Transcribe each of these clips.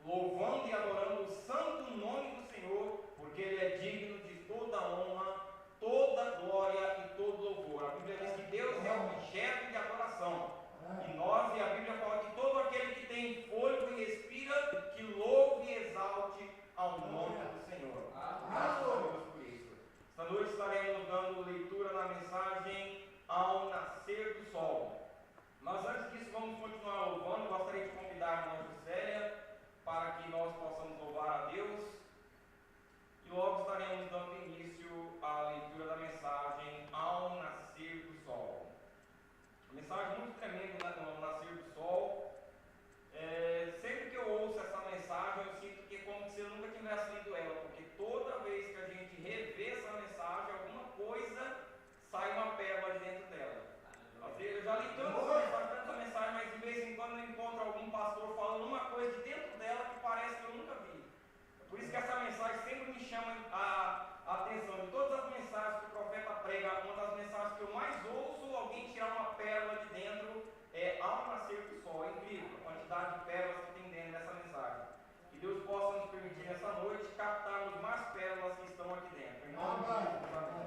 louvando e adorando o santo nome do Senhor, porque Ele é digno de toda honra, toda glória e todo louvor. A Bíblia diz que Deus é objeto de adoração. E nós, e a Bíblia fala que todo aquele que tem fôlego e respira, que louve e exalte ao nome do Senhor. Graças a Deus por isso. Esta noite estaremos dando leitura na mensagem Ao Nascer do Sol. Mas antes disso, vamos continuar louvando. Gostaria de convidar a irmã Juscelia para que nós possamos louvar a Deus. E logo estaremos dando início à leitura da mensagem Ao Nascer do Sol. Uma mensagem muito tremenda, né, no Nascer do Sol. Sempre que eu ouço essa mensagem, eu sinto que é como se eu nunca tivesse lido ela, porque toda vez que a gente revê essa mensagem, alguma coisa sai uma pérola de dentro dela. Eu já li tanta mensagem, mas de vez em quando eu encontro algum pastor falando uma coisa de dentro dela que parece que eu nunca vi. Por isso que essa mensagem sempre me chama a atenção. De todas as mensagens que o profeta prega, uma das mensagens que eu mais ouço alguém tirar uma pérola de dentro Ao Nascer do Sol. É incrível a quantidade de pérolas que tem dentro dessa mensagem. Que Deus possa nos permitir nessa noite captarmos mais pérolas que estão aqui dentro. Em nome de Jesus, amém.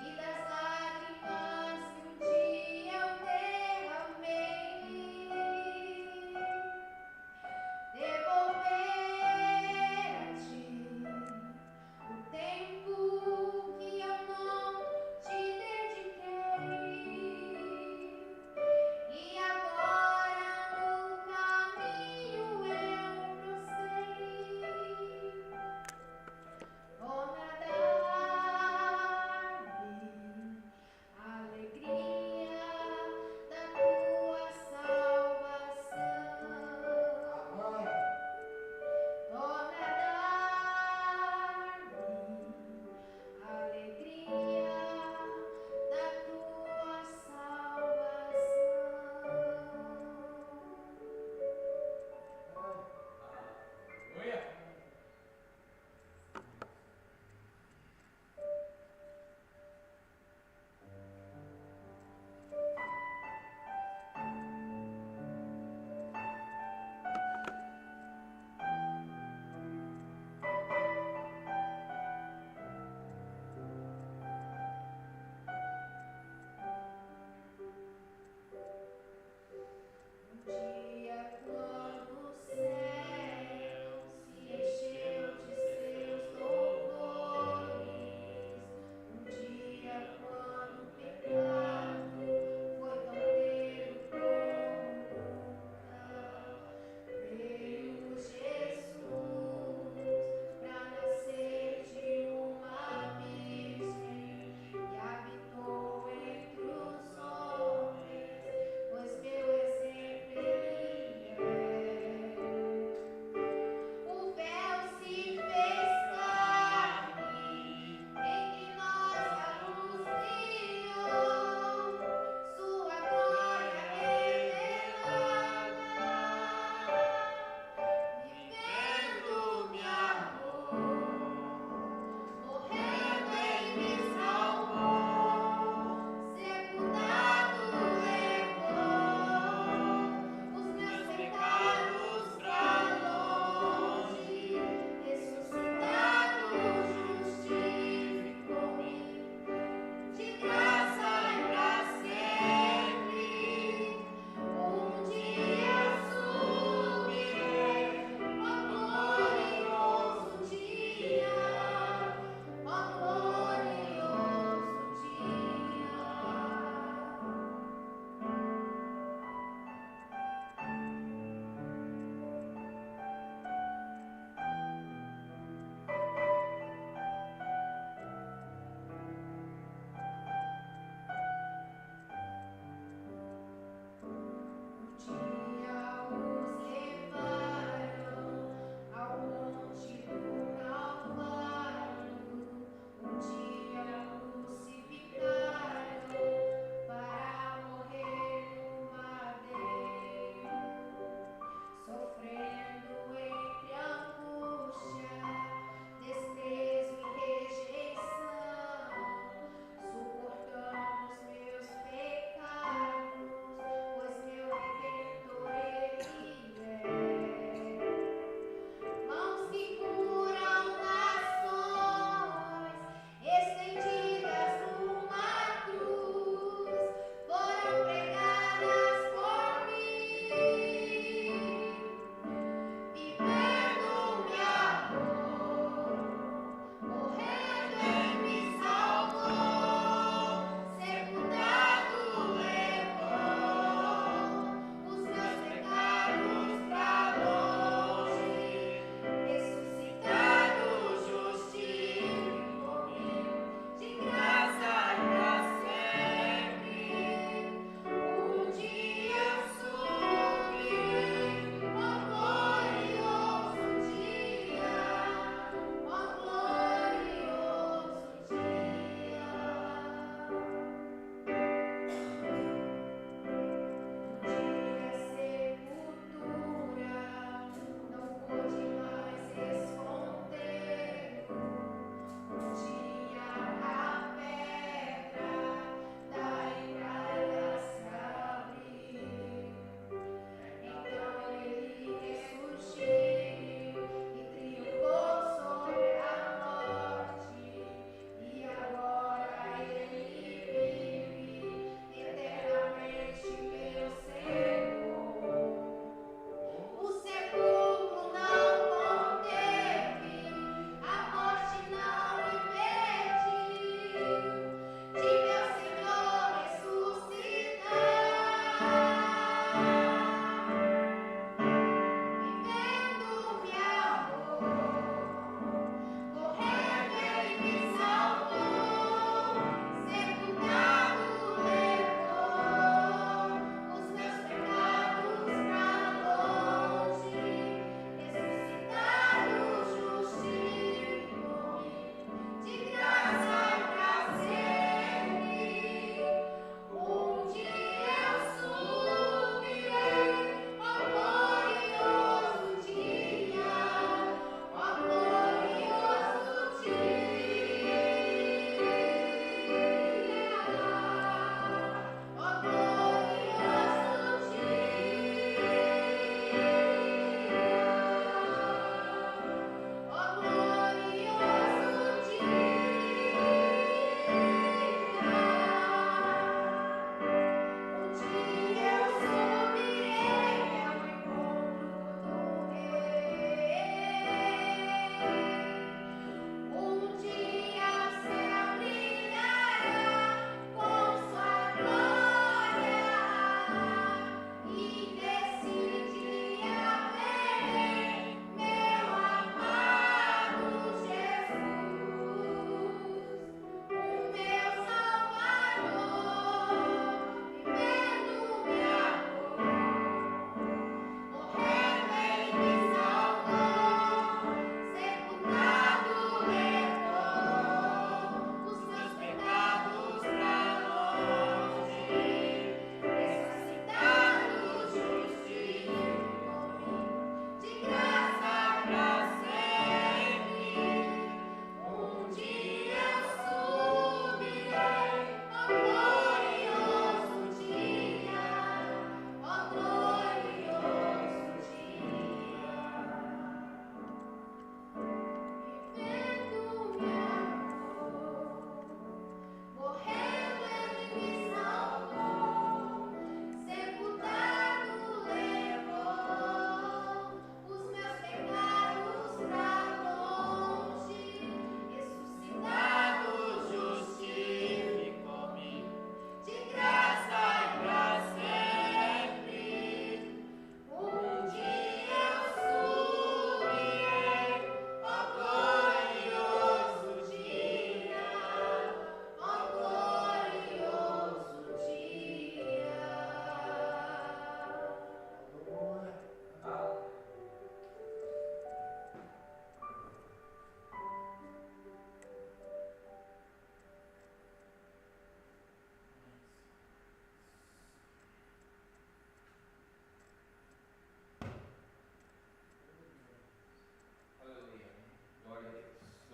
E das lágrimas que um dia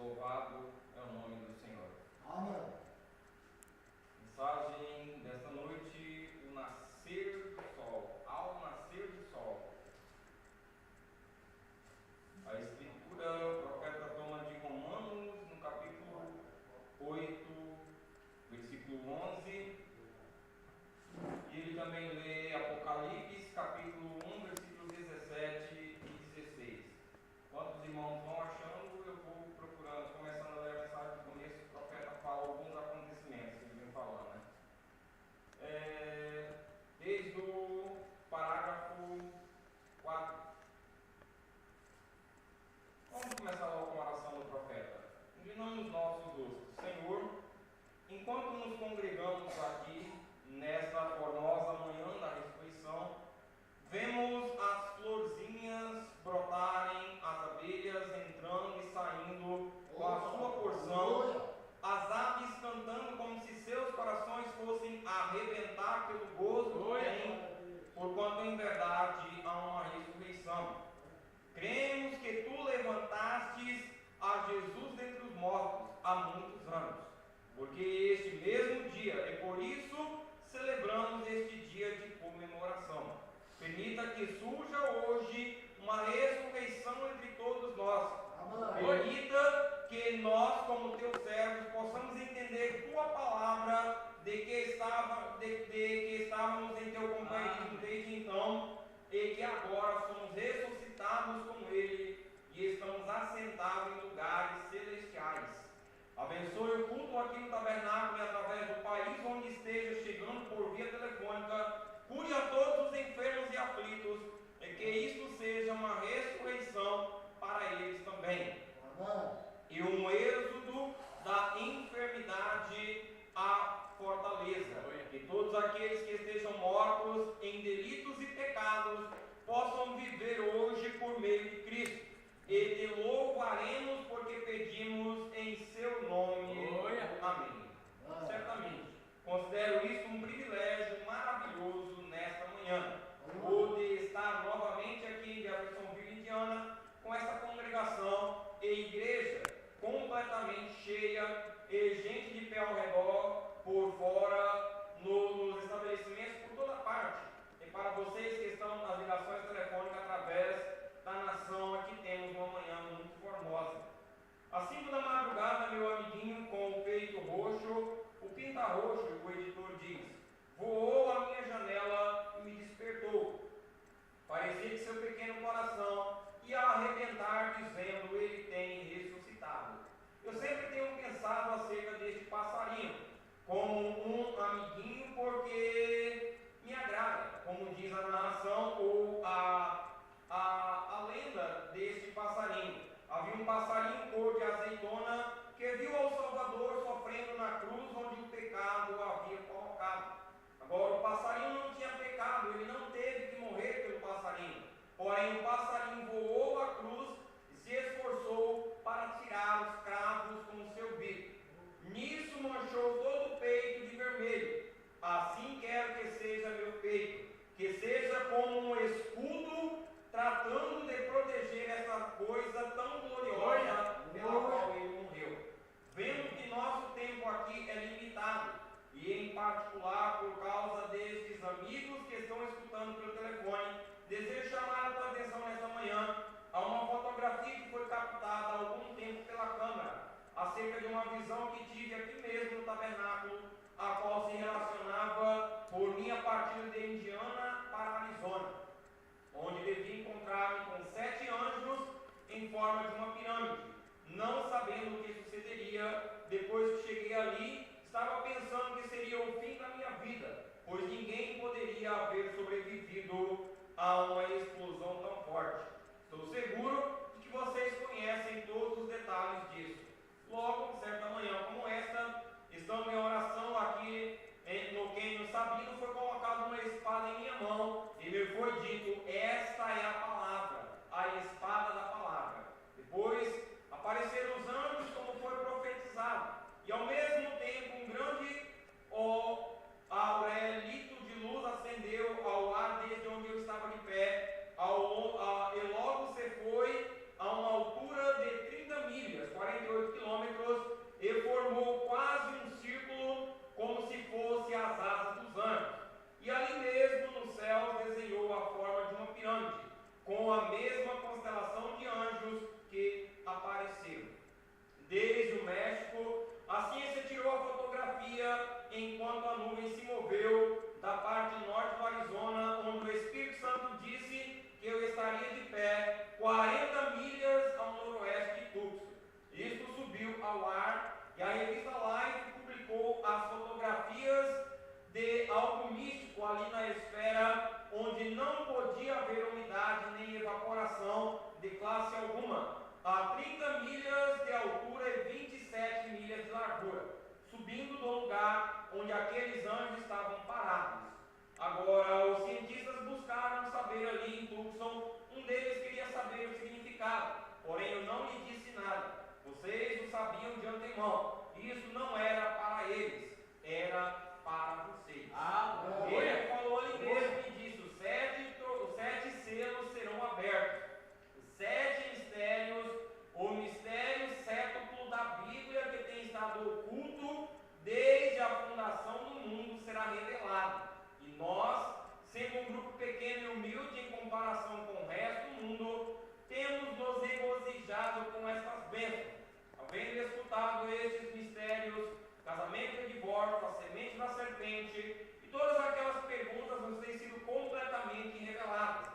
Louvado é o nome do Senhor. Amém. Mensagem desta noite: o nascer do sol. Ao nascer do sol. A Escritura, o profeta toma de Romanos, no capítulo 8, versículo 11. E ele também lê Apocalipse, capítulo 1, versículos 17 e 16. Enquanto os irmãos vão achando, eu vou procurando, começando a ler a mensagem do começo. O profeta fala alguns acontecimentos que ele vem falando, né? Desde o parágrafo 4. Vamos começar logo com a oração do profeta. Inclinamos nossos rostos. Senhor, enquanto nos congregamos aqui, nesta formosa manhã da ressurreição, vemos as florzinhas brotarem, as abelhas entrando e saindo com a sua porção, as aves cantando como se seus corações fossem arrebentar pelo gozo que têm, porquanto em verdade há uma ressurreição. Cremos que tu levantastes a Jesus dentre os mortos há muitos anos, porque este mesmo dia, e por isso celebramos este dia de comemoração. Permita que surja hoje uma ressurreição entre todos nós. Permita que nós, como teus servos, possamos entender tua palavra, de que estávamos em teu companheirismo desde então, e que agora somos ressuscitados com ele e estamos assentados em lugares celestiais. Abençoe o culto aqui no tabernáculo e através do país onde esteja chegando por via telefônica. Cure a todos os enfermos e aflitos, e que isto seja uma ressurreição para eles também. E um êxodo da enfermidade à fortaleza. Que todos aqueles que estejam mortos em delitos e pecados possam viver hoje por meio de Cristo. E te louvaremos porque pedimos em seu nome. Amém. Certamente, considero isso um privilégio maravilhoso nesta manhã, poder estar novamente aqui em Jeffersonville, Indiana, com essa congregação e igreja completamente cheia e gente de pé ao redor, por fora, nos estabelecimentos, por toda parte. E para vocês que estão nas ligações telefônicas através da nação, aqui temos uma manhã muito formosa. Às 5 da madrugada, meu amiguinho com o peito roxo, o pinta-roxo, o editor diz, voou à minha janela e me despertou. Parecia que seu pequeno coração ia arrebentar, dizendo, ele tem ressuscitado. Eu sempre tenho pensado acerca deste passarinho, como um amiguinho, porque me agrada, como diz a narração ou a lenda deste passarinho. Havia um passarinho cor de azeitona que viu ao Salvador sofrendo na cruz onde o pecado o havia colocado. Agora, o passarinho não tinha pecado, ele não teve que morrer pelo passarinho. Porém, o passarinho voou à cruz e se esforçou para tirar os cravos com o seu bico. Nisso manchou todo o peito de vermelho. Assim quero que seja meu peito, que seja como um escudo tratando de proteger essa coisa tão gloriosa pela qual ele morreu. Vendo que nosso tempo aqui é limitado, e em particular por causa destes amigos que estão escutando pelo telefone, desejo chamar a tua atenção nesta manhã a uma fotografia que foi captada há algum tempo pela câmera, acerca de uma visão que tive aqui mesmo no tabernáculo, a qual se relacionava por minha partida de Indiana para Arizona, onde devia encontrar-me com 7 anjos em forma de uma pirâmide. Não sabendo o que sucederia, depois que cheguei ali, estava pensando que seria o fim da minha vida, pois ninguém poderia haver sobrevivido a uma explosão tão forte. Estou seguro de que vocês conhecem todos os detalhes disso. Logo, certa manhã como esta, estando em oração aqui no Cânion Sabino, foi colocada uma espada em minha mão e me foi dito, esta é a palavra, a espada da palavra. Depois apareceram os anjos como foi profetizado, e ao mesmo tempo um grande aurelito de luz acendeu ao ar desde onde eu estava de pé, e logo se foi a uma altura de 30 milhas, 48 km, a 30 milhas de altura e 27 milhas de largura, subindo do lugar onde aqueles anjos estavam parados. Agora, os cientistas buscaram saber ali em Tucson, um deles queria saber o significado, porém eu não lhe disse nada. Vocês o sabiam de antemão. Isso não era para eles, era para vocês. Ele falou ali mesmo e disse: os sete selos serão abertos. Os 7 mistérios, o mistério sétuplo da Bíblia que tem estado oculto desde a fundação do mundo será revelado. E nós, sendo um grupo pequeno e humilde em comparação com o resto do mundo, temos nos regozijado com estas bênçãos, havendo escutado estes mistérios, casamento e divórcio, a semente da serpente, e todas aquelas perguntas nos têm sido completamente reveladas,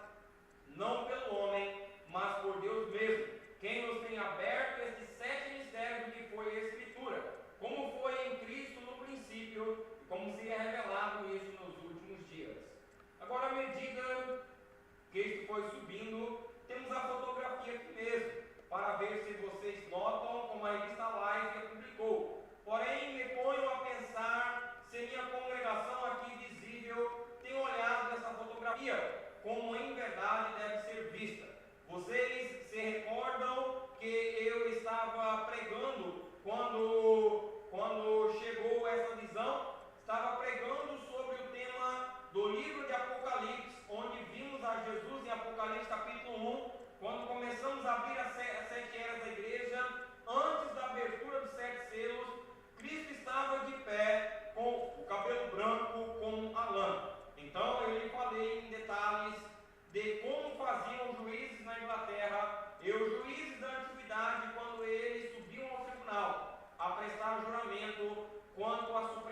não pelo homem, mas por Deus mesmo, quem nos tem aberto estes 7 mistérios do que foi a Escritura, como foi em Cristo no princípio, e como se é revelado isso nos últimos dias. Agora, à medida que isto foi subindo, temos a fotografia aqui mesmo, para ver se vocês notam como a revista Life publicou. Porém, me ponho a pensar se minha congregação aqui visível tem olhado essa fotografia, como em verdade deve ser vista. Vocês se recordam que eu estava pregando quando chegou essa visão? Estava pregando sobre o tema do livro de Apocalipse, onde vimos a Jesus em Apocalipse capítulo 1, quando começamos a abrir as 7 eras da igreja, antes da abertura dos 7 selos, Cristo estava de pé com o cabelo branco como a lã. Então eu lhe falei em detalhes de como faziam os juízes na Inglaterra e os juízes da antiguidade quando eles subiam ao tribunal a prestar juramento quanto à suprema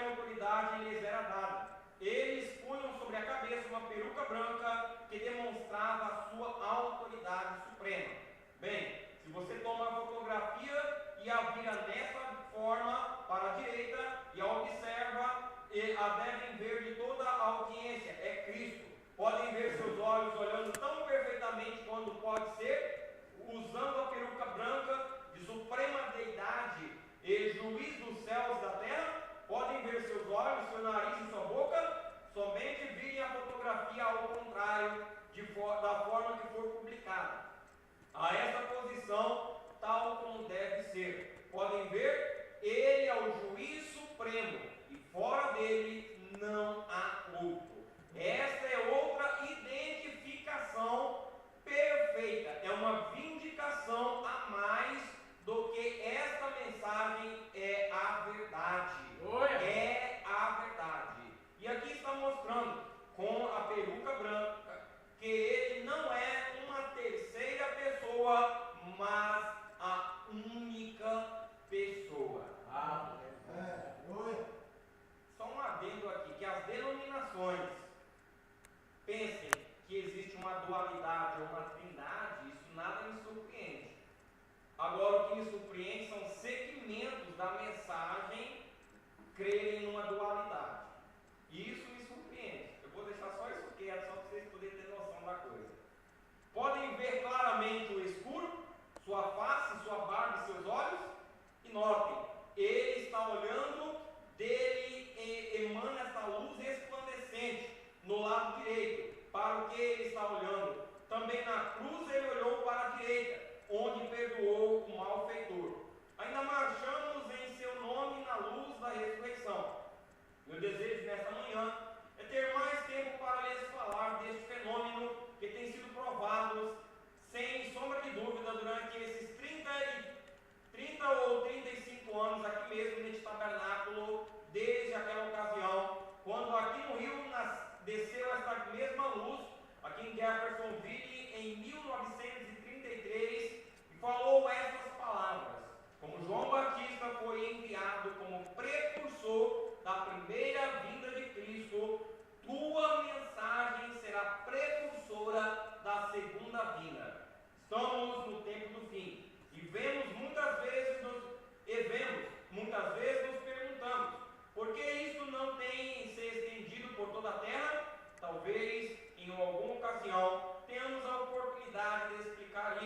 autoridade lhes era dada. Eles punham sobre a cabeça uma peruca branca que demonstrava a sua autoridade suprema. Bem, se você toma a fotografia e a vira nessa forma para a direita e a observa, a devem ver de toda a audiência, é Cristo. Podem ver seus olhos olhando tão perfeitamente quanto pode ser, usando a peruca branca de suprema deidade e juiz dos céus e da terra. Podem ver seus olhos, seu nariz e sua boca, somente virem a fotografia ao contrário da forma que for publicada. A essa posição, tal como deve ser. Podem ver, ele é o juiz supremo e fora dele não há outro. Esta é outra identificação perfeita, é uma vindicação a mais do que esta mensagem é a verdade. É a verdade. E aqui está mostrando com a peruca branca que ele não é uma terceira pessoa, mas a única pessoa. Só um adendo aqui, que as denominações pensem que existe uma dualidade ou uma trindade, isso nada me surpreende. Agora, o que me surpreende são segmentos da mensagem crerem numa dualidade. E isso me surpreende. Eu vou deixar só isso quieto, só para vocês poderem ter noção da coisa. Podem ver claramente o escuro, sua face, sua barba e seus olhos, e notem, ele está olhando, dele emana esta luz resplandecente no lado direito, para o que ele está olhando. Também na cruz ele olhou para a direita, onde perdoou o malfeitor. Ainda marchamos em seu nome na luz da ressurreição. Meu desejo nesta manhã é ter mais tempo para lhes falar deste fenômeno que tem sido provado sem sombra de dúvida durante esses 30 ou 35 anos aqui mesmo neste tabernáculo, desde aquela ocasião, quando aqui no Rio desceu esta mesma luz, aqui em Jeffersonville, em 1933, e falou estas palavras: como João Batista foi enviado como precursor da primeira vinda de Cristo, tua mensagem será precursora da segunda vinda. Estamos no tempo do fim e muitas vezes nos perguntamos: por que isso não tem se estendido por toda a terra? Talvez em alguma ocasião tenhamos a oportunidade de explicar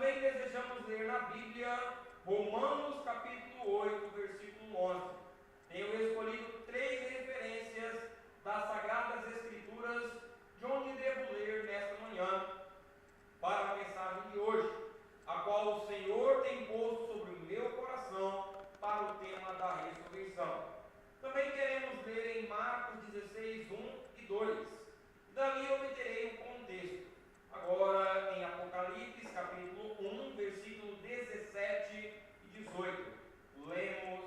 também desejamos ler na Bíblia Romanos capítulo 8, versículo 11. Tenho escolhido 3 referências das Sagradas Escrituras de onde devo ler nesta manhã para a mensagem de hoje, a qual o Senhor tem posto sobre o meu coração para o tema da ressurreição. Também queremos ler em Marcos 16, 1 e 2. Dali obterei o contexto. Agora em Apocalipse capítulo 1, versículo 17 e 18. Lemos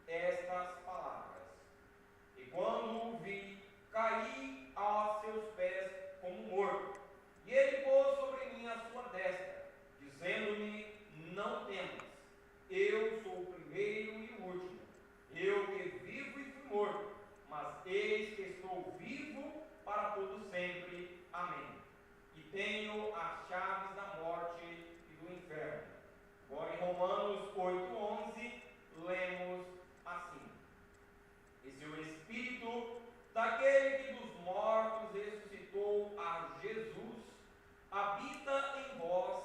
estas palavras. E quando o vi, caí aos seus pés como morto. E ele pôs sobre mim a sua destra, dizendo-me: não temas, eu sou o primeiro e o último, eu que vivo e fui morto, mas eis que estou vivo para todo sempre. Amém. E tenho as chaves da morte e do inferno. Agora em Romanos 8:11, lemos assim: e se o Espírito daquele que dos mortos ressuscitou a Jesus habita em vós,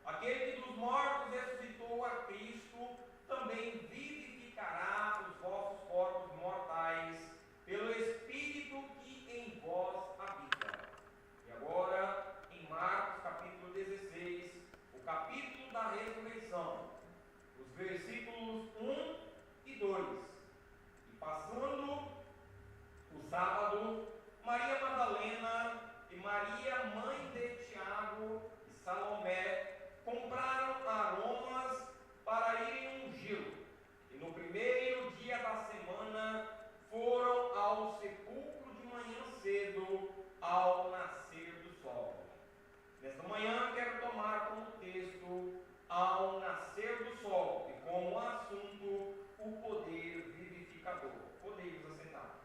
aquele que dos mortos ressuscitou a Cristo também vivificará os vossos corpos mortais pelo Espírito que em vós habita. E agora em Marcos capítulo 16, o capítulo da ressurreição, os versículos 1 e 2. E passando o sábado, Maria Madalena e Maria, mãe de Tiago e Salomé, compraram aromas para irem ungí-lo. E no primeiro dia da semana foram ao sepulcro de manhã cedo, ao nascer do sol. Nesta manhã quero tomar como texto ao nascer do sol e como assunto o poder vivificador. Podemos assentar.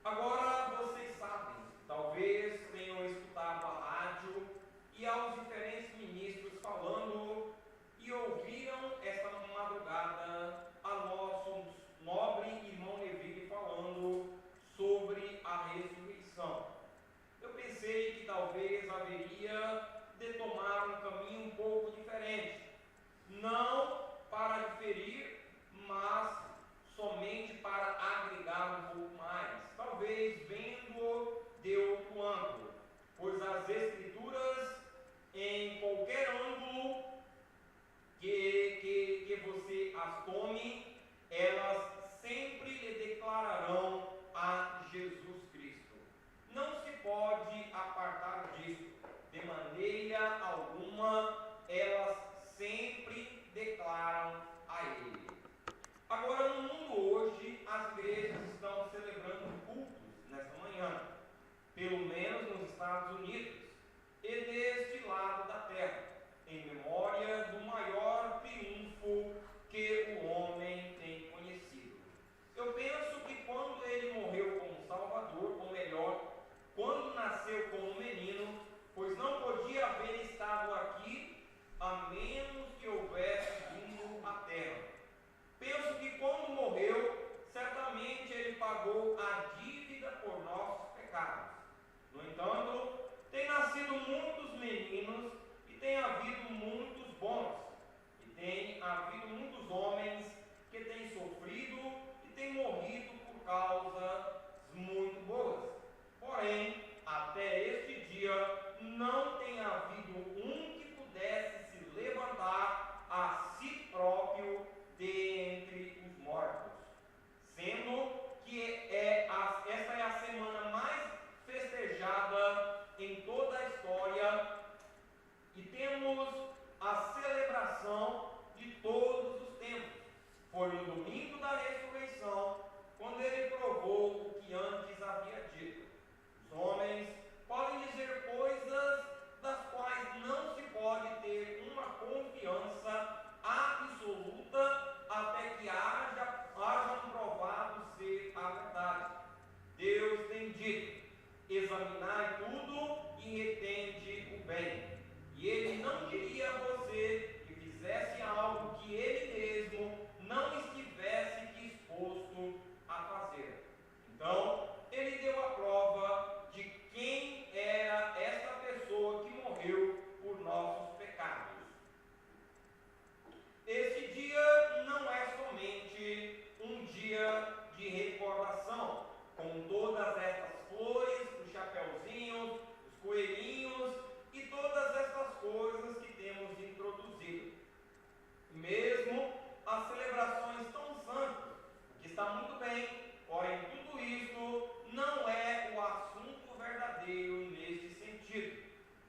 Agora vocês sabem, talvez tenham escutado a rádio e aos diferentes ministros falando e ouviram esta madrugada a nosso nobre irmão Neville falando sobre a ressurreição. Eu pensei que talvez haveria de tomar um caminho um pouco diferente, não para diferir, mas somente para agregar um pouco mais, talvez vendo de outro ângulo, pois as Escrituras, em qualquer ângulo que você as tome, elas sempre lhe declararão a Jesus Cristo. Não se pode apartar disso, de maneira alguma, elas sempre declaram a Ele. Agora, no mundo hoje, as igrejas estão celebrando cultos nesta manhã, pelo menos nos Estados Unidos e deste lado da terra, em memória do maior triunfo que o homem tem conhecido. Eu penso que quando ele morreu como Salvador, ou melhor, quando nasceu como menino, pois não podia haver estado aqui a menos que houvesse vindo à terra. Penso que quando morreu, certamente ele pagou a dívida por nossos pecados. No entanto, tem nascido muitos meninos e tem havido muitos bons. E tem havido muitos homens que têm sofrido e têm morrido por causas muito boas. Porém, até este dia, não tem havido um que pudesse se levantar a si próprio de entre os mortos, sendo que esta é a semana mais festejada em toda a história, e temos a celebração de todos os tempos. Foi no domingo da ressurreição, quando ele provou o que antes havia dito. Os homens podem dizer coisas das quais não se pode ter uma confiança absoluta até que hajam provado ser a verdade. Deus tem dito: examinai tudo e retende o bem. E ele não diria a você que fizesse algo que ele mesmo não estivesse disposto a fazer. Então, ele deu a prova de quem era esta pessoa que morreu por nossos com todas essas flores, os chapeuzinhos, os coelhinhos e todas essas coisas que temos introduzido. Mesmo as celebrações tão santas, que está muito bem, porém tudo isso não é o assunto verdadeiro neste sentido.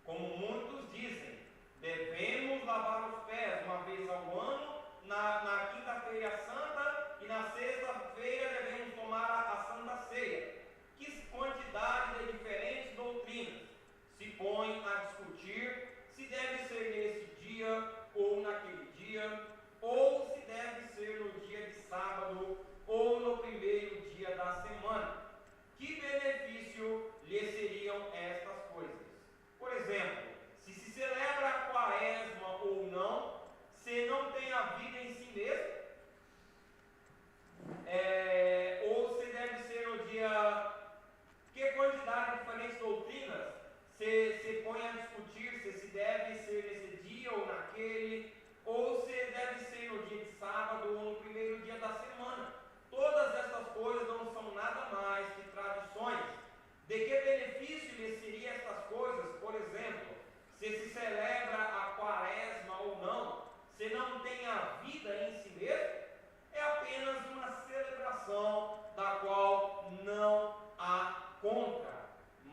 Como muitos dizem, devemos lavar os pés uma vez ao ano, na quinta-feira santa, e na sexta-feira devemos tomar a Santa Ceia. Que quantidade de diferentes doutrinas se põe a discutir se deve ser nesse dia ou naquele dia, ou se deve ser no dia de sábado ou no primeiro dia da semana. Que benefício lhe seriam estas coisas? Por exemplo, se celebra a quaresma ou não, se não tem a vida em si mesmo, ou se deve ser no dia... Que quantidade de diferentes doutrinas se põe a discutir se deve ser nesse dia ou naquele, ou se deve ser no dia de sábado ou no primeiro dia da semana. Todas essas coisas não são nada mais que tradições. De que benefício lhe seriam estas coisas? Por exemplo, se celebra a quaresma ou não, se não tem a vida em si mesmo, é apenas uma celebração da qual não há contra.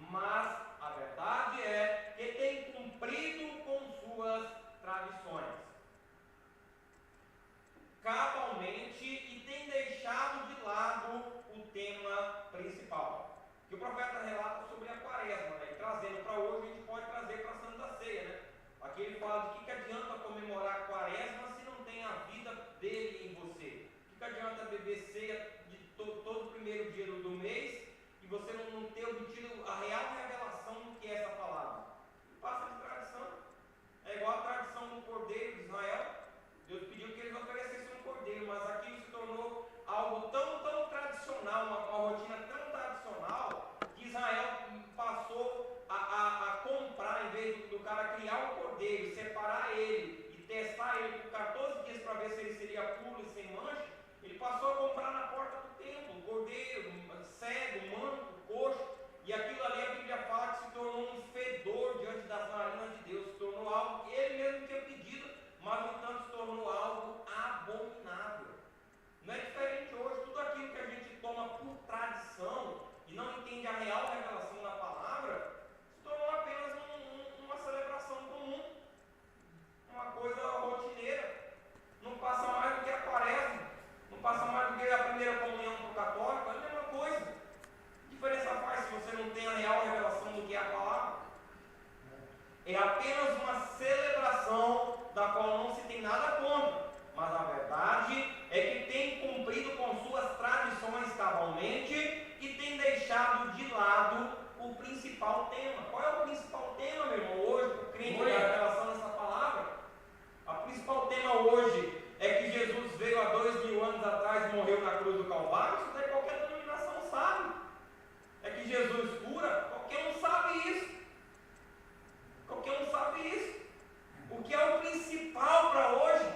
Mas a verdade é que tem cumprido com suas tradições cabalmente e tem deixado de lado o tema principal, que o profeta relata sobre a quaresma, né? E trazendo para hoje, a gente pode trazer para a Santa Ceia, né? Aqui ele fala de que adianta comemorar a quaresma se não tem a vida dele em você. Que adianta beber ceia de todo primeiro dia do mês e você não ter obtido a real revelação do que é essa palavra? E passa de tradição. É igual a tradição do cordeiro de Israel. Deus pediu que eles oferecessem um cordeiro, mas aquilo se tornou algo tão tradicional, uma rotina tão tradicional, que Israel passou a comprar, em vez do cara criar um cordeiro, separar ele e testar ele por 14 dias para ver se ele seria puro e sem mancha. Ele passou a comprar na porta do templo, cordeiro, cego, manco, coxo, e aquilo ali a Bíblia fala que se tornou um fedor diante das narinas de Deus, se tornou algo que ele mesmo tinha pedido, mas no entanto se tornou algo abominável. Não é diferente hoje, tudo aquilo que a gente toma por tradição e não entende a real revelação da palavra, se tornou apenas uma celebração comum, uma coisa rotineira, não passa mais do que a quaresma, não passa mais do que a primeira comunhão para o católico, é a mesma coisa. Que diferença faz se você não tem a real revelação do que é a palavra? É apenas uma celebração da qual não se tem nada contra, mas a verdade é que tem cumprido com suas tradições cabalmente e tem deixado de lado o principal tema. Qual é o principal tema, meu irmão, hoje, para o crente da revelação dessa palavra? O principal tema hoje é que Jesus veio há 2000 anos atrás e morreu na cruz do Calvário. Isso daí qualquer denominação sabe. É que Jesus cura, qualquer um sabe isso. Qualquer um sabe isso. O que é o principal para hoje?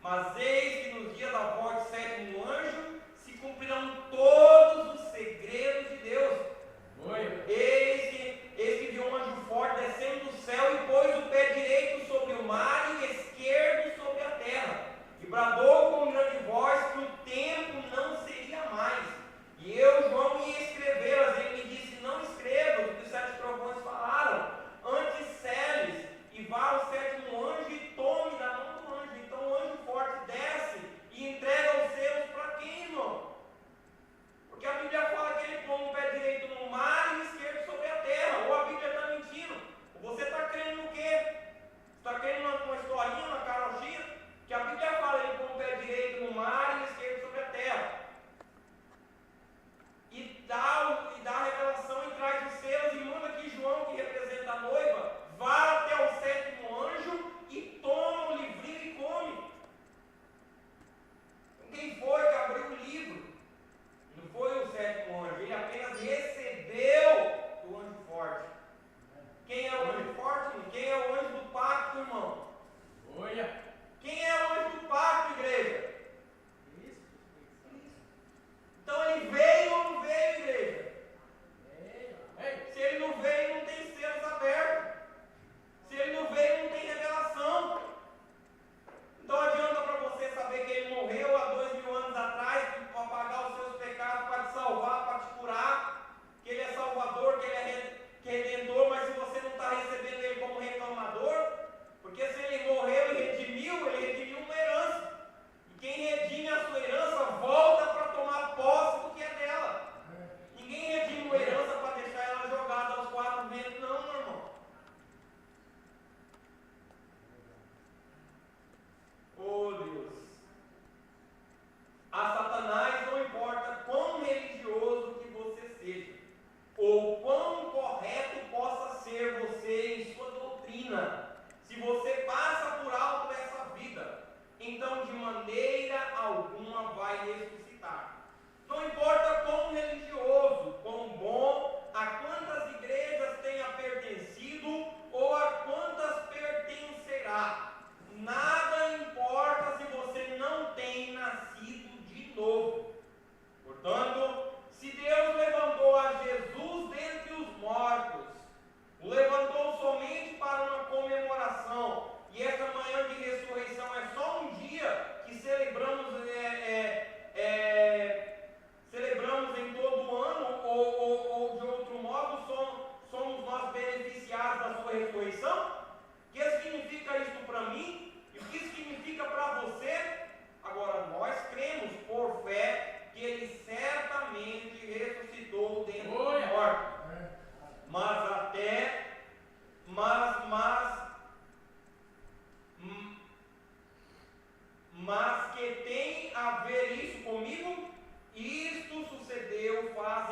Mas eis que nos dias da voz do sétimo anjo se cumprirão todos os segredos de Deus. Eis que viu um anjo forte descendo do céu e pôs o pé direito sobre o mar e o esquerdo sobre a terra. E bradou com grande voz que o tempo não seria mais.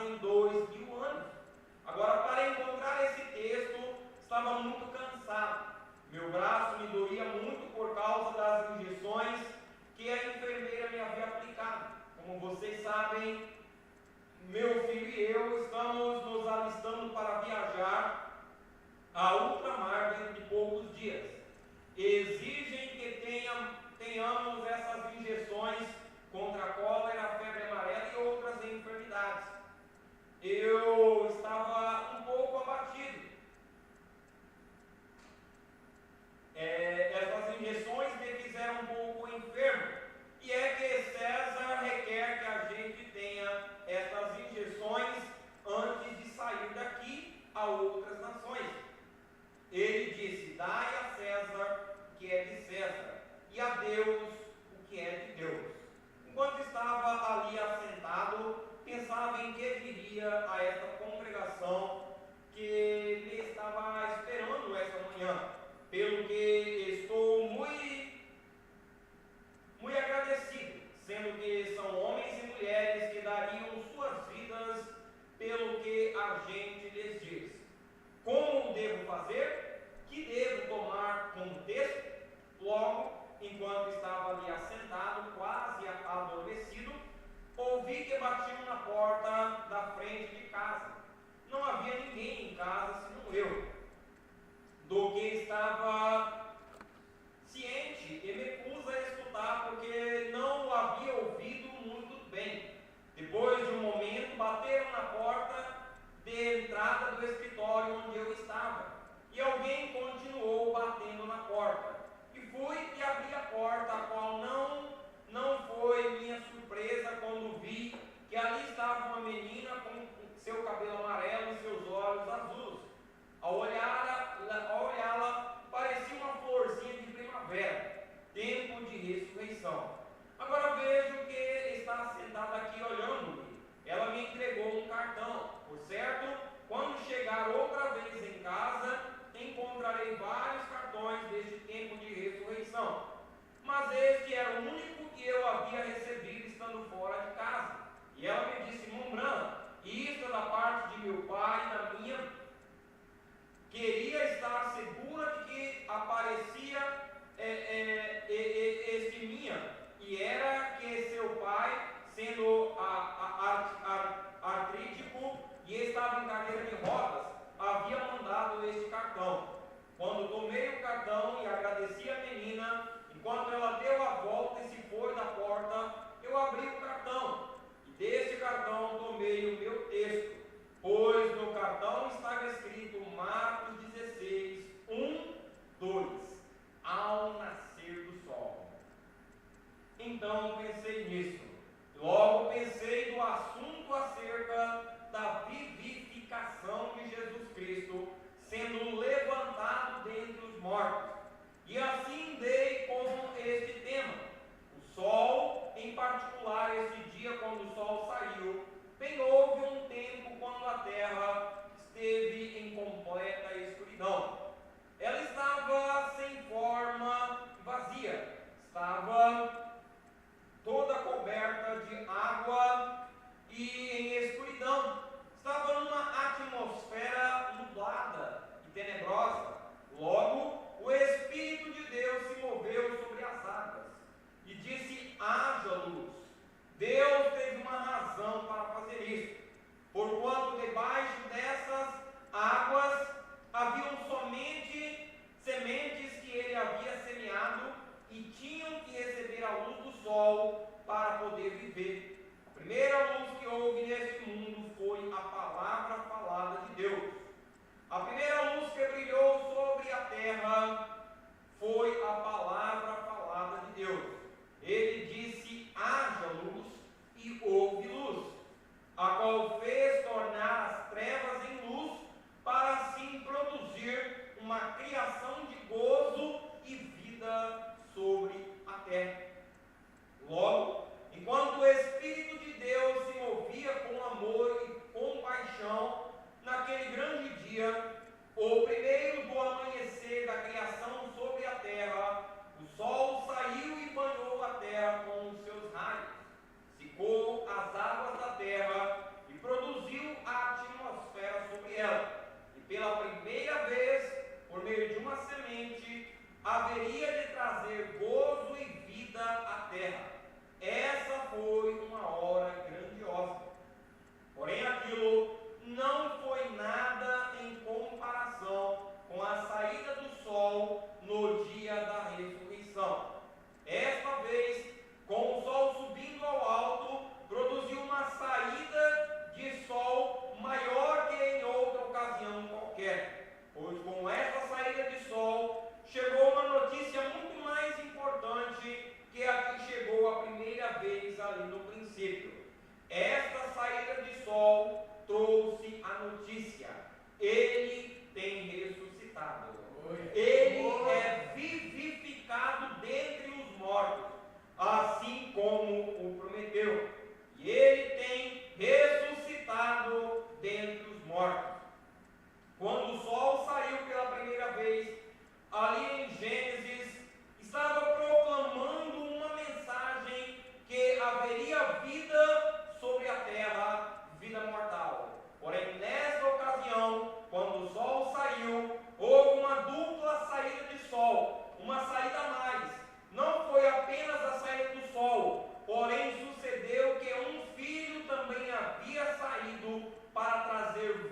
fazem 2000 anos. Agora, para encontrar esse texto, estava muito cansado. Meu braço me doía muito por causa das injeções que a enfermeira me havia aplicado. Como vocês sabem, meu filho e eu estamos nos alistando para viajar a ultramar dentro de poucos dias. Exigem que tenhamos essas injeções contra a cólera, febre amarela e outras enfermidades. Eu estava um pouco abatido. Essas injeções me fizeram um pouco enfermo. E é que César requer que a gente tenha essas injeções antes de sair daqui a outras nações. Ele disse: dai a César o que é de César, e a Deus o que é de Deus. Enquanto estava ali assentado, pensava em que diria a esta congregação que me estava esperando esta manhã, pelo que estou muito agradecido, sendo que são homens e mulheres que dariam suas vidas pelo que a gente lhes diz. Como devo fazer? Que devo tomar como texto? Logo, enquanto estava ali assentado, quase adormecido, ouvi que batiam na porta da frente de casa. Não havia ninguém em casa senão eu, do que estava ciente e me pus a escutar, porque não o havia ouvido muito bem. Depois de um momento, bateram na porta de entrada do escritório onde eu estava, e alguém continuou batendo na porta. E fui e abri a porta, a qual não foi minha surpresa quando vi que ali estava uma menina com seu cabelo amarelo e seus olhos azuis. Ao olhá-la, parecia uma florzinha de primavera, tempo de ressurreição. Agora vejo que está sentada aqui olhando-me. Ela me entregou um cartão. Por certo, quando chegar outra vez em casa, encontrarei vários cartões deste tempo de ressurreição. Mas este era o único que eu havia recebido estando fora de casa. E ela me disse: Montbrand, isto é da parte de meu pai e da minha. Queria estar segura de que aparecia este minha, e era que seu pai, sendo artrítico e estava em cadeira de rodas, havia mandado este cartão. Quando tomei o cartão e agradeci a menina, enquanto ela deu a volta e se foi da porta, eu abri o cartão, e deste cartão tomei o meu texto, pois no cartão estava escrito Marcos 16, 1, 2, ao nascer do sol. Então pensei nisso. Logo pensei do assunto acerca da vivificação de Jesus Cristo, sendo levantado dentre os mortos. E assim dei com este tema. O sol, em particular este dia quando o sol saiu, bem houve um tempo quando a terra esteve em completa escuridão. Ela estava sem forma, vazia, estava toda coberta de água e em escuridão. Estava numa atmosfera nublada e tenebrosa. Logo, o Espírito de Deus se moveu sobre as águas e disse: haja luz. Deus teve uma razão para fazer isso, porquanto debaixo dessas águas haviam somente sementes que ele havia semeado e tinham que receber a luz do sol para poder viver. A primeira luz que houve neste mundo foi a palavra falada de Deus. A primeira luz que brilhou sobre a terra foi a palavra falada de Deus. Ele disse: haja luz, e houve luz, a qual fez tornar as trevas em luz, para assim produzir uma criação de gozo e vida sobre a terra. Logo, enquanto o Espírito de Deus se movia com amor e compaixão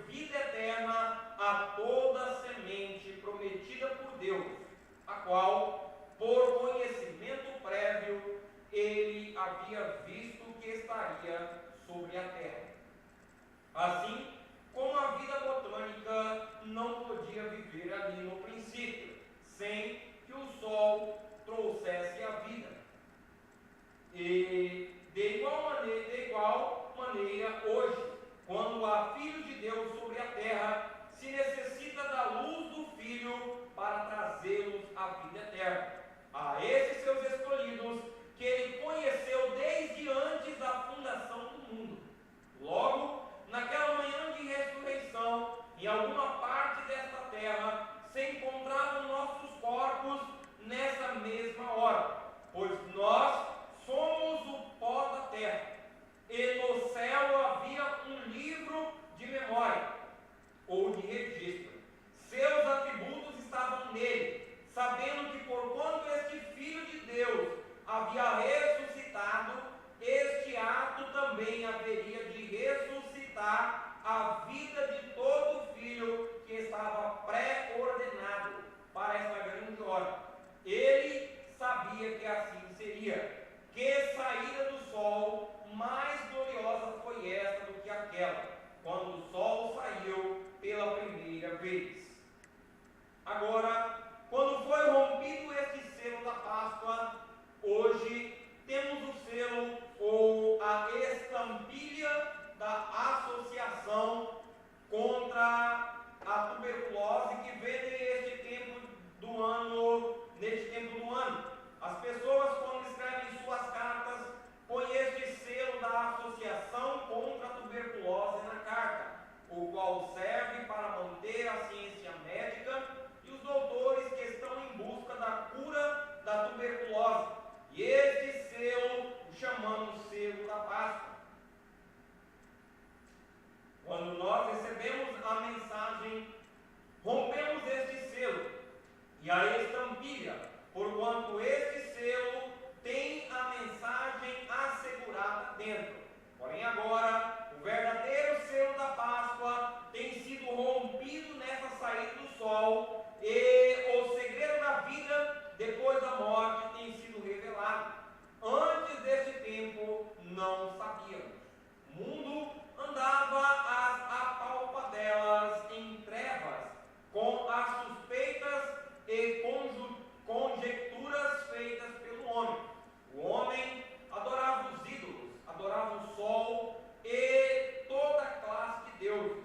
vida eterna a toda semente prometida por Deus, a qual, por conhecimento prévio, ele havia visto que estaria sobre a terra. Assim, como a vida botânica não podia viver ali no princípio, sem que o sol trouxesse a vida. E de igual maneira, hoje, quando há Filho de Deus sobre a terra, se necessita da luz do Filho para trazê-los à vida eterna. A esses seus escolhidos, que ele conheceu desde antes da fundação do mundo. Logo, naquela manhã de ressurreição, em alguma parte desta terra, se encontravam nossos corpos nessa mesma hora, pois nós somos o pó da terra, e no céu havia um livro de memória, ou de registro. Seus atributos estavam nele, sabendo que porquanto este Filho de Deus havia ressuscitado, este ato também haveria de ressuscitar a vida de todo filho que estava pré-ordenado para esta grande hora. Ele sabia que assim seria. Que saída do sol mais gloriosa foi esta do que aquela, quando o sol saiu pela primeira vez. Agora, quando foi rompido este selo da Páscoa, hoje temos o selo ou a estampilha da Associação contra a Tuberculose, que vem neste tempo do ano. As pessoas, quando escrevem suas cartas, põem este selo da Associação contra a Tuberculose na carta, o qual serve para manter a ciência médica e os doutores que estão em busca da cura da tuberculose. E este selo o chamamos selo da Páscoa. Quando nós recebemos a mensagem, rompemos este selo e a estampilha, porquanto este selo tem a mensagem assegurada dentro. Porém agora, o verdadeiro selo da Páscoa tem sido rompido nessa saída do sol, e o segredo da vida depois da morte tem sido revelado. Antes deste tempo, não sabíamos. O mundo andava às apalpadelas em trevas, com as suspeitas e conjecturas feitas pelo homem. O homem adorava os ídolos, adorava o sol e toda classe de deuses,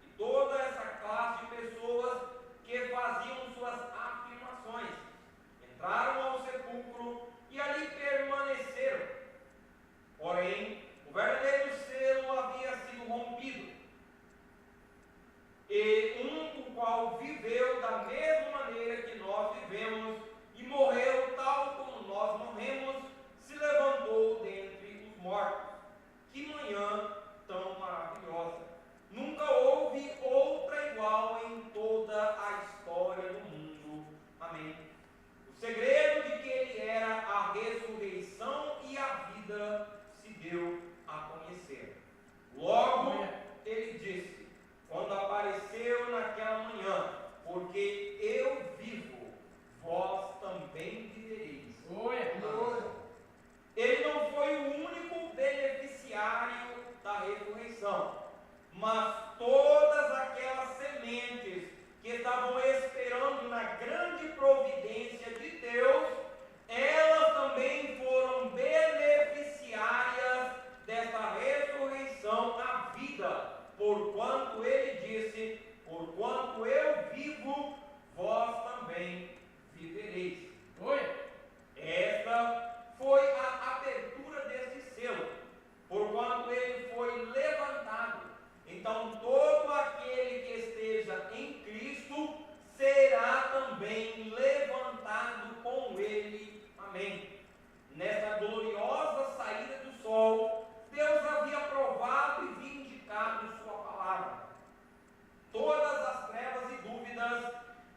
e toda essa classe de pessoas que faziam suas afirmações. Entraram ao sepulcro e ali permaneceram. Porém, o verdadeiro selo havia sido rompido, e o qual viveu da mesma maneira que nós vivemos e morreu tal como nós morremos, se levantou dentre os mortos. Que manhã tão maravilhosa! Nunca houve outra igual em toda a história do mundo. Amém. O segredo de que ele era a ressurreição e a vida se deu a conhecer. Logo, ele disse, quando apareceu naquela manhã, porque eu vivo, vós também vivereis. Ele não foi o único beneficiário da ressurreição, mas todas aquelas sementes que estavam esperando na grande providência de Deus, elas também foram beneficiárias desta ressurreição à vida, porquanto ele disse, porquanto eu vivo, vós também vivereis. Esta foi a abertura deste selo, porquanto ele foi levantado. Então todo aquele que esteja em Cristo será também levantado com ele. Amém. Nesta gloriosa saída do sol, Deus havia provado e vindicado sua palavra. Todas as trevas e dúvidas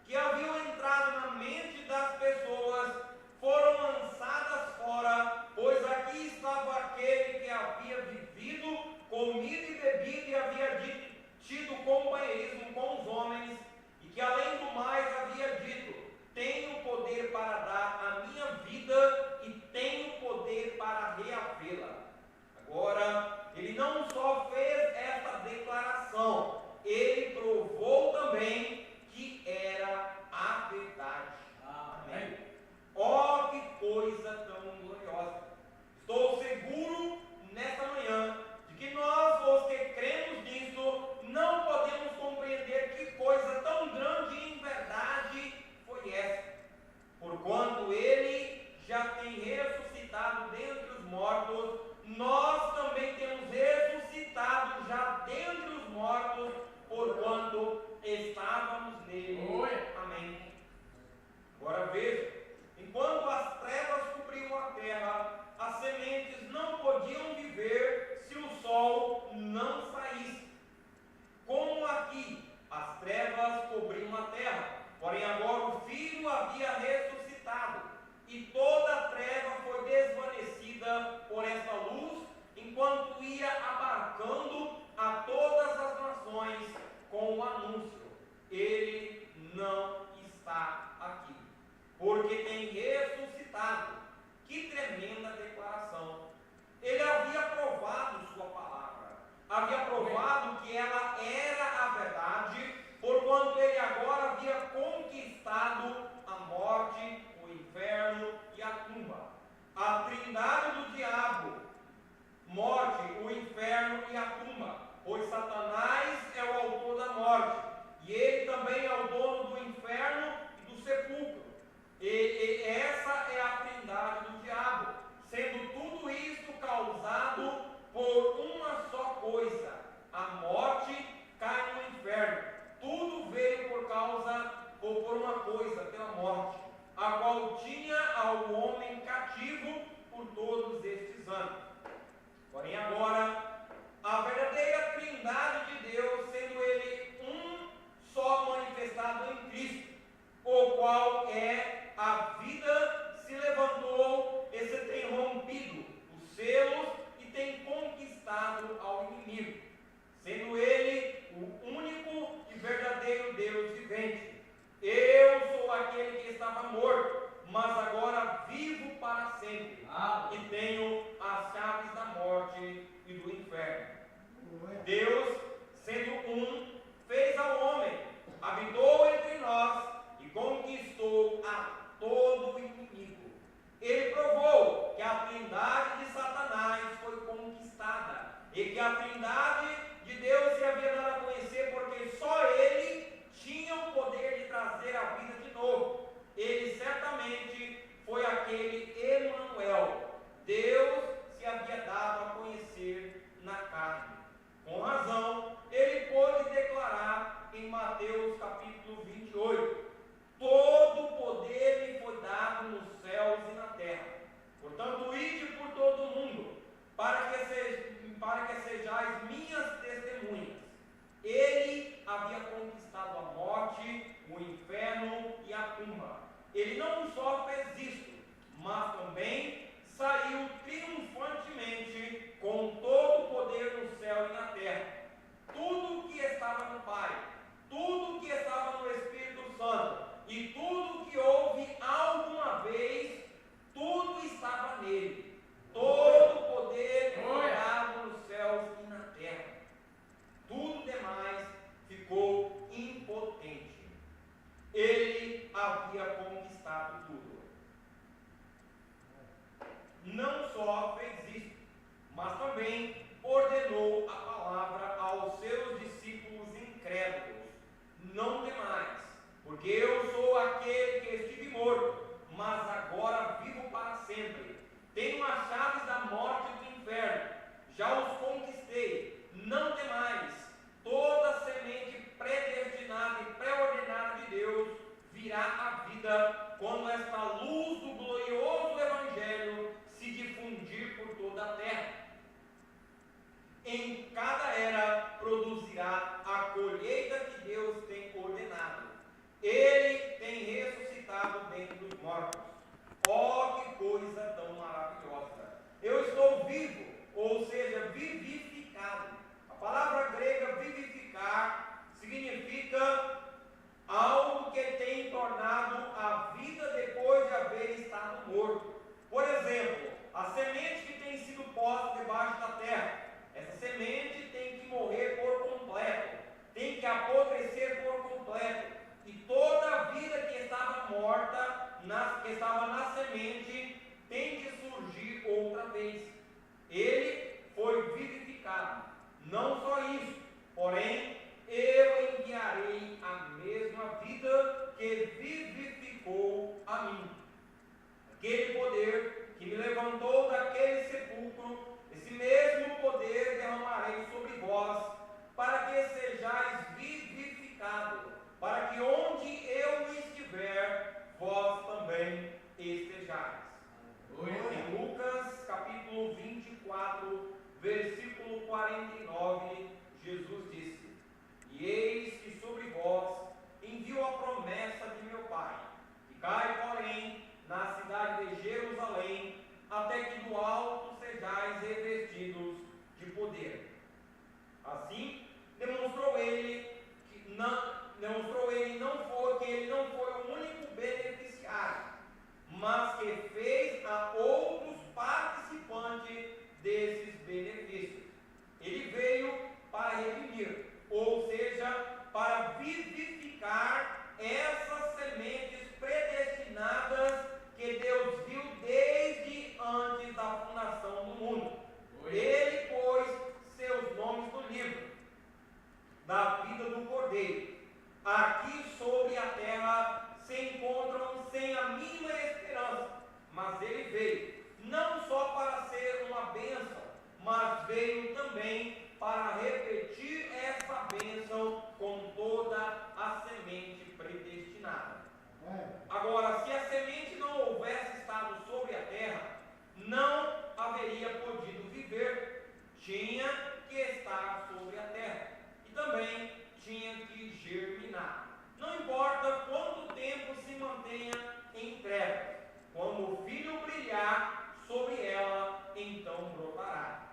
que haviam entrado na mente das pessoas foram lançadas fora, pois aqui estava aquele que havia vivido, comido e bebido, e havia dito provado que ela era a verdade, porquanto ele agora havia conquistado a morte, o inferno e a tumba. A trindade do diabo: morte, o inferno e a tumba, pois Satanás é o autor da morte, e ele também é o dono do inferno e do sepulcro. E essa é a trindade do diabo, sendo tudo isto causado por uma só coisa: a morte cai no inferno. Tudo veio por causa, ou por uma coisa, pela morte, a qual tinha ao homem cativo por todos estes anos. Porém agora, a verdadeira trindade de Deus, sendo ele um só manifestado em Cristo, o qual é a vida, se levantou e se tem rompido os selos e tem conquistado ao inimigo, sendo ele o único e verdadeiro Deus vivente. Eu sou aquele que estava morto, mas agora vivo para sempre, e tenho as chaves da morte e do inferno. Deus, sendo um, fez ao homem, habitou entre nós e conquistou a todo o inimigo. Ele provou que a trindade de Satanás foi conquistada, e que a trindade de Deus se havia dado a conhecer, porque só ele tinha o poder de trazer a vida de novo. Ele certamente foi aquele Emanuel. Deus se havia dado a conhecer na carne. Com razão, ele pôde declarar em Mateus capítulo 28: todo o poder me foi dado nos céus e na terra. Portanto, ide por todo o mundo, para que sejais minhas testemunhas. Ele havia conquistado a morte, o inferno e a tumba. Ele não só fez isto, mas também saiu triunfantemente com todo o poder no céu e na terra. Tudo que estava no Pai, tudo que estava no Espírito Santo e tudo que houve alguma vez, tudo estava nele. Todo o poder foi dado nos céus e na terra. Tudo demais ficou impotente. Ele havia conquistado tudo. Não só fez isso, mas também ordenou a palavra aos seus discípulos incrédulos: não temais, porque eu sou aquele que estive morto, mas agora vivo para sempre. Tenho as chaves da morte e do inferno, já os conquistei. Não temais, toda semente predestinada e pré-ordenada de Deus virá à vida quando esta luz do glorioso Evangelho se difundir por toda a terra. Em cada era produzirá a colheita que Deus tem ordenado. Ele tem ressuscitado dentre os mortos. Oh, que coisa tão maravilhosa! Eu estou vivo, ou seja, vivificado. A palavra grega vivificar significa algo que tem tornado a vida depois de haver estado morto. Por exemplo, a semente que tem sido posta debaixo da terra, essa semente tem que morrer por completo, tem que apodrecer por completo, e toda a vida que estava morta, que estava na semente, tem que surgir outra vez. Ele foi vivificado. Não só isso, porém, eu enviarei a mesma vida que vivificou a mim. Aquele poder que me levantou daquele sepulcro, esse mesmo poder derramarei sobre vós, para que sejais vivificados, para que onde eu estiver, vós também estejais. Em Lucas capítulo 24, versículo 49, Jesus disse: e eis que sobre vós envio a promessa de meu Pai. Ficai, porém, na cidade de Jerusalém, até que do alto sejais revestidos de poder. Assim, demonstrou ele que ele não foi o único beneficiário, mas que fez a outros participantes desses benefícios. Ele veio Cordeiro, aqui sobre a terra se encontram sem a mínima esperança, mas ele veio não só para ser uma bênção, mas veio também para repetir essa bênção com toda a semente predestinada. Agora, se a semente não houvesse estado sobre a terra, não haveria podido viver, tinha que estar sobre a terra e também tinha que germinar. Não importa quanto tempo se mantenha em trevas, quando o filho brilhar sobre ela, então brotará.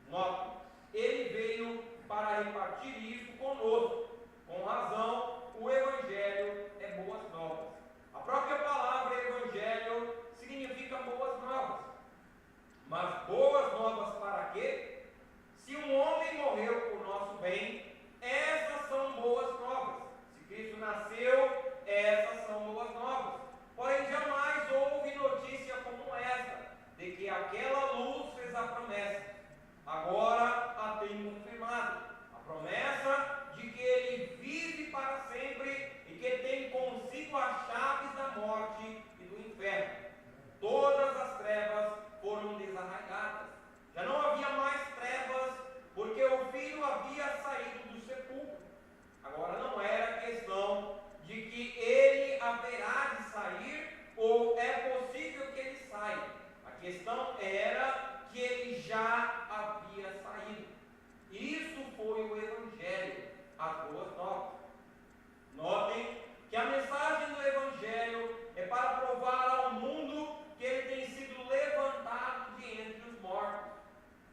Note, ele veio para repartir isso conosco. Com razão, o Evangelho é boas novas. A própria palavra Evangelho significa boas novas. Mas boas novas para quê? Se um homem morreu por nosso bem, essas são boas novas. Se Cristo nasceu, essas são boas novas. Porém, jamais houve notícia como esta, de que aquela luz fez a promessa. Agora a tem confirmado. A promessa de que ele vive para sempre e que tem consigo as chaves da morte e do inferno. Todas as trevas foram desarraigadas. Já não havia mais trevas, porque o Filho havia saído do sepulcro. Agora não era questão de que ele haverá de sair ou é possível que ele saia. A questão era que ele já havia saído. Isso foi o Evangelho, as boas novas. Notem que a mensagem do Evangelho é para provar ao mundo que ele tem sido levantado de entre os mortos.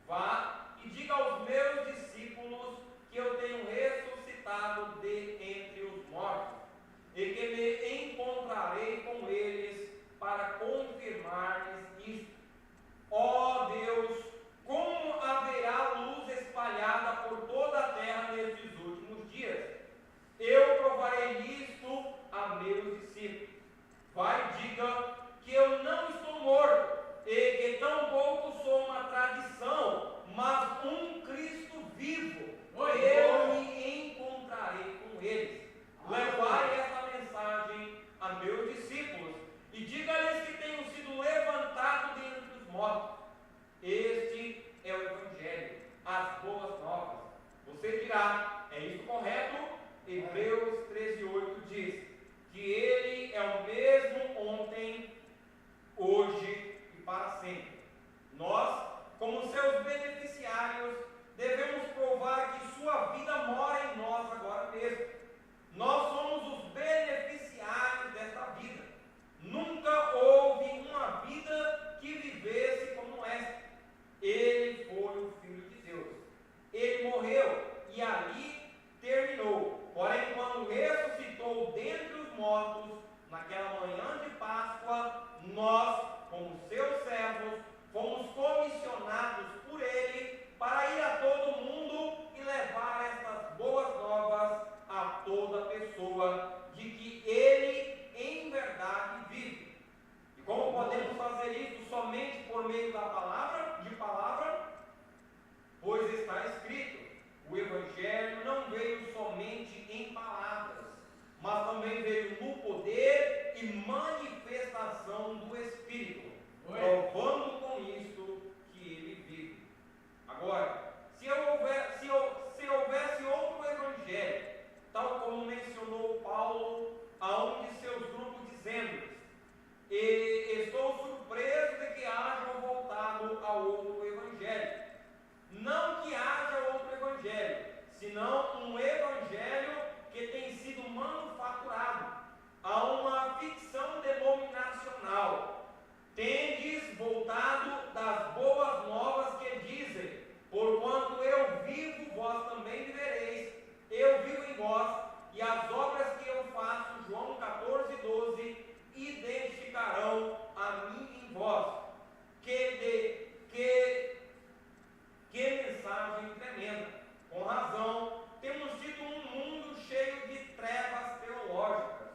Vá e diga aos meus discípulos que eu tenho ressuscitado de entre os mortos e que me encontrarei com eles para confirmar-lhes isto. Ó Deus, como haverá luz espalhada por toda a terra nestes últimos dias? Eu provarei isto a meus discípulos. Vai e diga que eu não estou morto e que tampouco sou uma tradição, mas um Cristo vivo. Eu me encontrarei com eles. Levai esta mensagem a meus discípulos e diga-lhes que tenho sido levantado dentre os mortos. Este é o Evangelho, as boas novas. Você dirá, é isso correto? Hebreus 13:8 diz que ele é o mesmo ontem, hoje e para sempre. Nós, como seus beneficiários, devemos provar que sua vida mora em nós agora mesmo. Nós somos os beneficiários desta vida. Nunca houve uma vida que vivesse como esta. Ele foi o Filho de Deus. Ele morreu e ali terminou. Porém, quando ressuscitou dentre os mortos, naquela manhã de Páscoa, nós, como seus servos, fomos comissionados por ele para ir a todo mundo e levar estas boas novas a toda pessoa de que ele em verdade vive. E como podemos fazer isso somente por meio da palavra? Pois está escrito, o Evangelho não veio somente em palavras, mas também veio no poder e manifestação do Espírito, provando com isto que ele vive. Agora, se houvesse outro Evangelho, tal como mencionou Paulo a um de seus grupos, dizendo-lhes: e estou surpreso de que hajam voltado a outro Evangelho. Não que haja outro Evangelho, senão um Evangelho que tem sido manufaturado a uma ficção denominacional. Tendes voltado das boas novas que dizem: porquanto eu vivo, vós também vivereis. Eu vivo em vós, e as obras que eu faço, João 14:12, identificarão a mim em vós. Que mensagem tremenda! Com razão, temos tido um mundo cheio de trevas teológicas,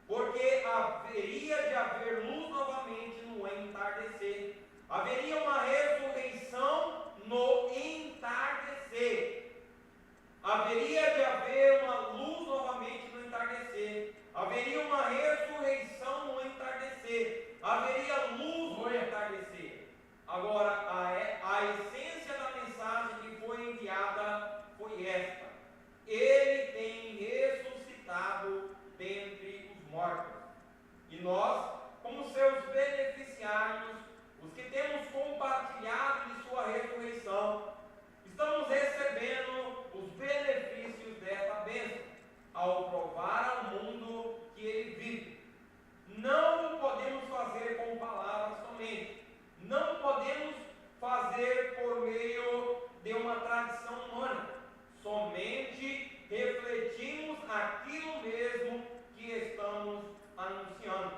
porque haveria de haver luz novamente no entardecer. Haveria uma ressurreição no entardecer. Haveria de haver uma luz novamente haveria uma ressurreição no entardecer, haveria luz no entardecer. Agora, a essência da mensagem que foi enviada foi esta: Ele tem ressuscitado dentre os mortos. E nós, como seus beneficiários, os que temos compartilhado de sua ressurreição, estamos recebendo os benefícios desta bênção, ao provar ao mundo que ele vive. Não o podemos fazer com palavras somente, não podemos fazer por meio de uma tradição humana, somente refletimos aquilo mesmo que estamos anunciando.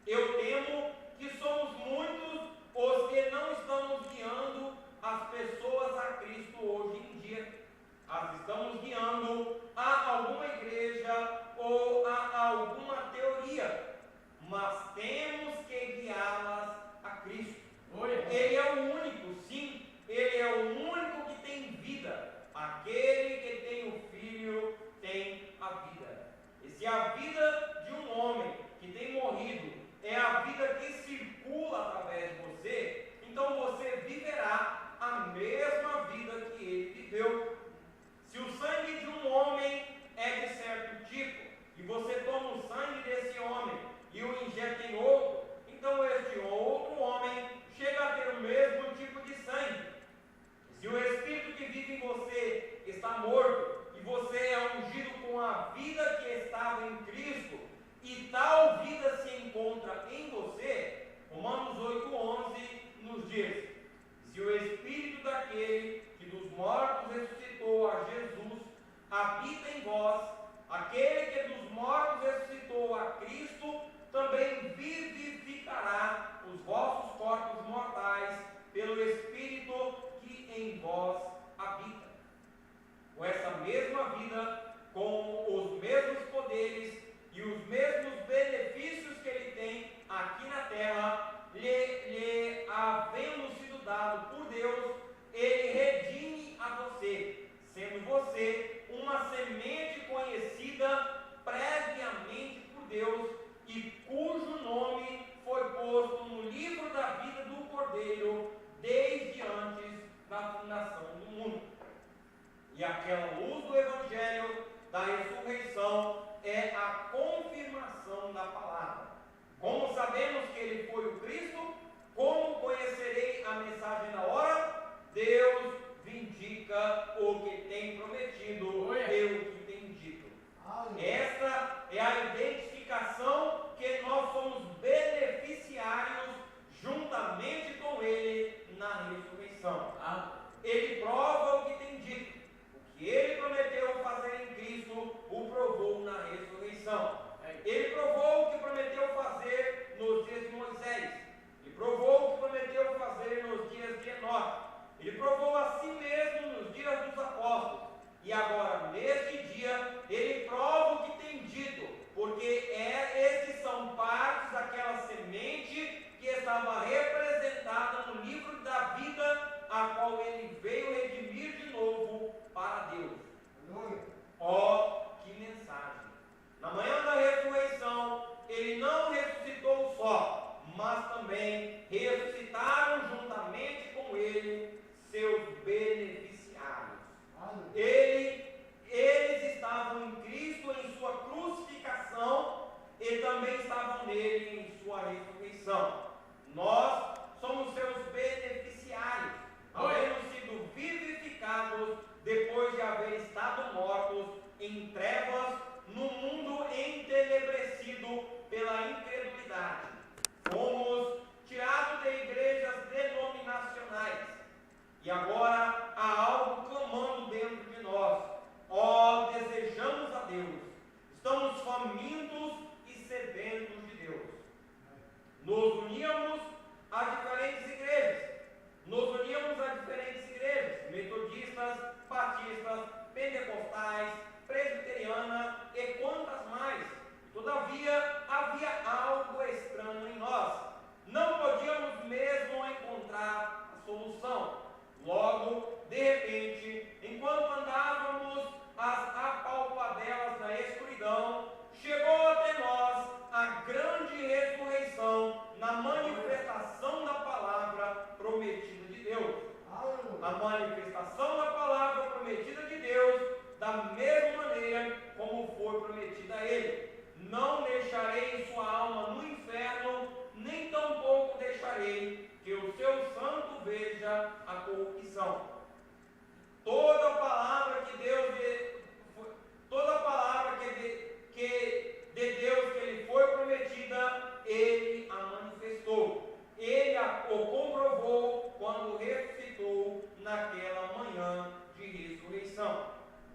Eu temo que somos muitos os que não estamos guiando as pessoas a Cristo hoje em dia. As estamos guiando a alguma igreja ou a alguma teoria, mas temos que guiá-las a Cristo. Ele é o único, sim, ele é o único que tem vida. Aquele que tem o Filho tem a vida. E se a vida de um homem que tem morrido é a vida que circula através de você, então você viverá a mesma vida que ele viveu. Se o sangue de um homem é de certo tipo, e você toma o sangue desse homem e o injeta em outro, então este outro homem chega a ter o mesmo tipo de sangue. Se o Espírito que vive em você está morto, e você é ungido com a vida que estava em Cristo, e tal vida se encontra em você, Romanos 8,11 nos diz: se o Espírito daquele que dos mortos ressuscitou a Jesus habita em vós, aquele que dos mortos ressuscitou a Cristo também vivificará os vossos corpos mortais pelo Espírito que em vós habita. Com essa mesma vida, com os mesmos poderes e os mesmos benefícios que ele tem aqui na terra, lhe havendo sido dado por Deus, ele redime a você, sendo você uma semente conhecida previamente por Deus e cujo nome foi posto no livro da vida do Cordeiro desde antes da fundação do mundo. E aquela luz do Evangelho da ressurreição é a confirmação da palavra. Como sabemos que ele foi o Cristo, como conhecerei a mensagem da hora? Deus vindica o que tem prometido, eu que tenho dito. Esta é a identificação que nós somos beneficiários juntamente com ele na ressurreição. Ele prova o que tem dito. O que ele prometeu fazer em Cristo, o provou na ressurreição. Ele provou o que prometeu fazer nos dias de Moisés. Ele provou o que prometeu fazer nos dias de Enoque. Ele provou a si mesmo nos dias dos apóstolos. E agora, neste dia, ele prova o que tem dito, porque esses são partes daquela semente que estava representada no livro da vida, a qual ele veio redimir de novo para Deus. Ó, que mensagem! Na manhã da ressurreição, ele não ressuscitou só, mas também ressuscitaram juntamente com ele seus beneficiários. Eles estavam em Cristo em sua crucificação e também estavam nele em sua ressurreição. Nós somos seus beneficiários, havendo sido vivificados depois de haver estado mortos em trevas, no mundo entenebrecido pela incredulidade. Fomos tirados de igrejas denominacionais e agora há algo clamando dentro de nós. Ó, desejamos a Deus, estamos famintos e sedentos de Deus. Nos uníamos a diferentes igrejas, metodistas, batistas, pentecostais, presbiteriana e quantas mais. Todavia, havia algo estranho em nós. Não podíamos mesmo encontrar a solução. Logo, de repente, enquanto andávamos às apalpadelas da escuridão, chegou a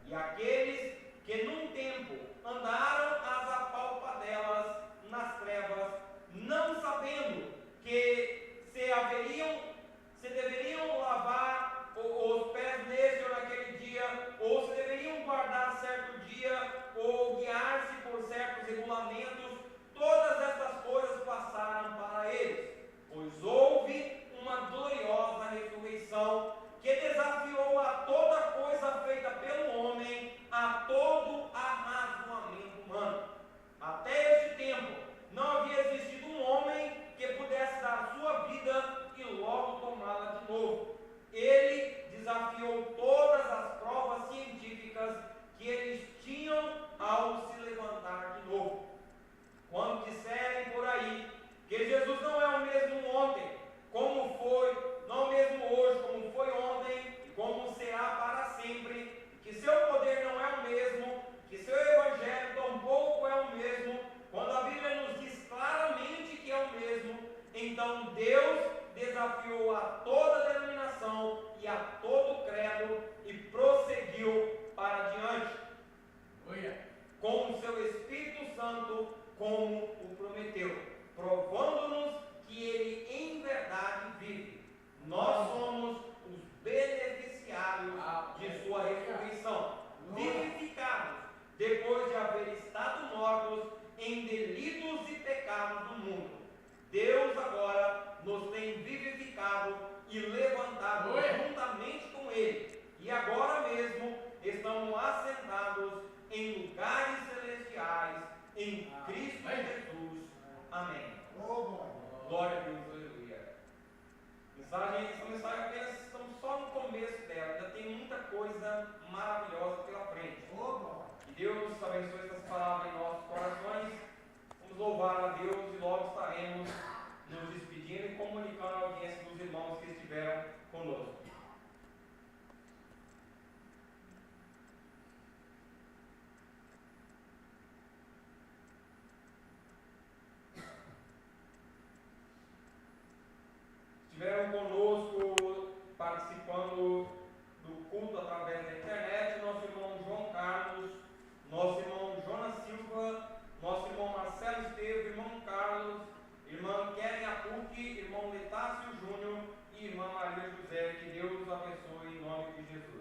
E aqueles que num tempo andaram às apalpadelas nas trevas, não sabendo que se deveriam lavar os pés neste ou naquele dia, ou se deveriam guardar certo dia, ou guiar-se por certos regulamentos, todas essas coisas passaram para eles, pois houve uma gloriosa ressurreição que desafiou a toda coisa feita pelo homem, a todo arrazoamento humano. Até este tempo, não havia existido um homem que pudesse dar sua vida e logo tomá-la de novo. Ele desafiou todas as provas científicas que eles tinham ao se levantar de novo. Quando disserem por aí que Jesus não é o mesmo ontem, como foi, não o mesmo hoje, como foi ontem e como será para sempre, que seu poder não é o mesmo, que seu evangelho tampouco é o mesmo, quando a Bíblia nos diz claramente que é o mesmo, então Deus desafiou a toda denominação e a todo credo e prosseguiu para diante, com o seu Espírito Santo, como o prometeu, provando-nos que ele em verdade vive. Nós somos os beneficiários de sua ressurreição, vivificados depois de haver estado mortos em delitos e pecados do mundo. Deus agora nos tem vivificado e levantado juntamente com ele, e agora mesmo estamos assentados em lugares celestiais em Cristo Jesus. Amém. Glória a Deus, aleluia. Essa mensagem apenas estamos só no começo dela, ainda tem muita coisa maravilhosa pela frente. Que Deus abençoe essas palavras em nossos corações. Vamos louvar a Deus e logo estaremos nos despedindo e comunicando a audiência dos irmãos que estiveram conosco. Estiveram conosco participando do culto através da internet, nosso irmão João Carlos, nosso irmão Jonas Silva, nosso irmão Marcelo Esteves, irmão Carlos, irmã Keren Apuc, irmão Letácio Júnior e irmã Maria José. Que Deus os abençoe em nome de Jesus.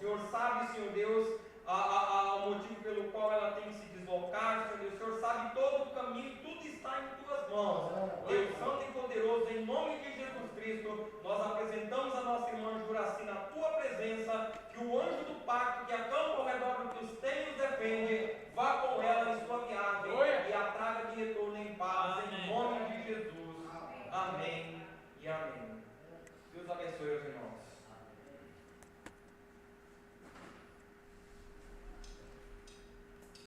Senhor sabe, Senhor Deus, o motivo pelo qual ela tem que se deslocar, Senhor Deus. O Senhor sabe todo o caminho, tudo está em tuas mãos. Deus Santo e poderoso, em nome de Jesus Cristo, nós apresentamos a nossa irmã Juraci na tua presença, que o anjo do pacto que acampa ao redor do que os tem nos defende, vá com ela em sua viagem e a traga de retorno em paz, em nome de Jesus. Amém e amém. Deus abençoe os irmãos.